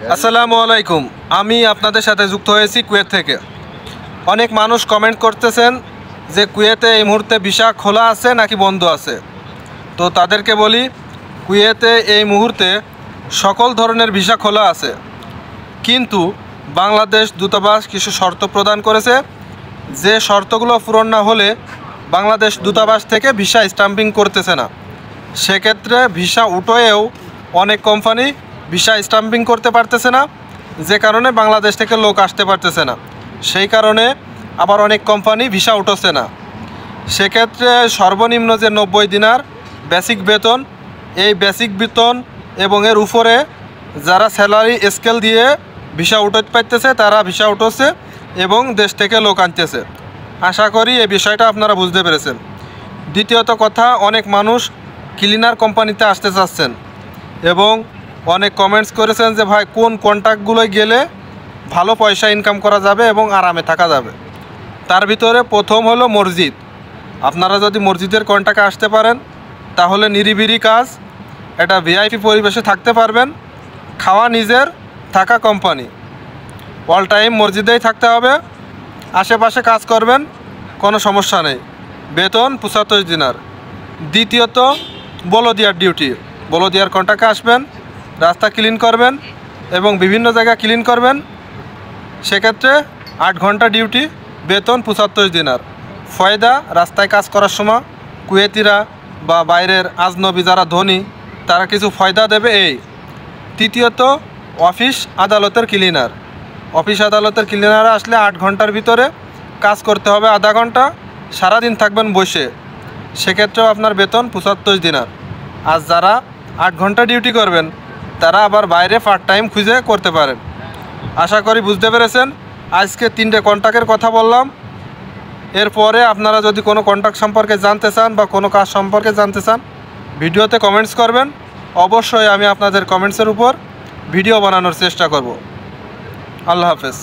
আসসালামু আলাইকুম। আমি আপনাদের সাথে যুক্ত হয়েছি কুয়েত থেকে। অনেক মানুষ কমেন্ট করতেছেন যে কুয়েতে এই মুহূর্তে ভিসা খোলা আছে নাকি বন্ধ আছে। তো তাদেরকে বলি, কুয়েতে এই মুহূর্তে সকল ধরনের ভিসা খোলা আছে, কিন্তু বাংলাদেশ দূতাবাস কিছু শর্ত প্রদান করেছে। যে শর্তগুলো পূরণ না হলে বাংলাদেশ দূতাবাস থেকে ভিসা স্ট্যাম্পিং করতেছে না। সেক্ষেত্রে ভিসা উঠেও অনেক কোম্পানি ভিসা স্ট্যাম্পিং করতে পারতেছে না, যে কারণে বাংলাদেশ থেকে লোক আসতে পারতেছে না। সেই কারণে আবার অনেক কোম্পানি ভিসা উঠছে না। সেক্ষেত্রে সর্বনিম্ন যে 90 দিনার বেসিক বেতন, এই বেসিক বেতন এবং এর উপরে যারা স্যালারি স্কেল দিয়ে ভিসা উঠাতে পারতেছে তারা ভিসা উঠছে এবং দেশ থেকে লোক আনতেছে। আশা করি এই বিষয়টা আপনারা বুঝতে পেরেছেন। দ্বিতীয়ত কথা, অনেক মানুষ ক্লিনার কোম্পানিতে আসতে চাচ্ছেন এবং অনেক কমেন্টস করেছেন যে ভাই কোন কন্ট্রাক্টগুলোয় গেলে ভালো পয়সা ইনকাম করা যাবে এবং আরামে থাকা যাবে। তার ভিতরে প্রথম হলো মসজিদ। আপনারা যদি মসজিদের কন্ট্রাক্টে আসতে পারেন তাহলে নিরিবিলি কাজ, এটা ভিআইপি পরিবেশে থাকতে পারবেন, খাওয়া নিজের, থাকা কোম্পানি, অল টাইম মসজিদেই থাকতে হবে, আশেপাশে কাজ করবেন, কোনো সমস্যা নেই, বেতন 75 দিনার। দ্বিতীয়ত বলদিয়ার ডিউটি, বলদিয়ার কন্ট্রাক্টে আসবেন, রাস্তা ক্লিন করবেন এবং বিভিন্ন জায়গা ক্লিন করবেন। সেক্ষেত্রে 8 ঘন্টা ডিউটি, বেতন 75 দিনার। ফয়দা, রাস্তায় কাজ করার সময় কুয়েতিরা বা বাইরের আজনবী যারা ধনী তারা কিছু ফয়দা দেবে এই। তৃতীয়ত অফিস আদালতের ক্লিনার, অফিস আদালতের ক্লিনারে আসলে 8 ঘন্টার ভিতরে কাজ করতে হবে আধা ঘন্টা, সারাদিন থাকবেন বসে, সেক্ষেত্রেও আপনার বেতন 75 দিনার। আর যারা 8 ঘন্টা ডিউটি করবেন তারা আবার বাইরে পার্ট টাইম খুঁজে করতে পারেন। আশা করি বুঝতে পেরেছেন। আজকে 3টে কন্ট্রাক্টের কথা বললাম। এরপরে আপনারা যদি কোনো কন্ট্রাক্ট সম্পর্কে জানতে চান বা কোনো কাজ সম্পর্কে জানতে চান ভিডিওতে কমেন্টস করবেন। অবশ্যই আমি আপনাদের কমেন্টসের উপর ভিডিও বানানোর চেষ্টা করব। আল্লাহ হাফেজ।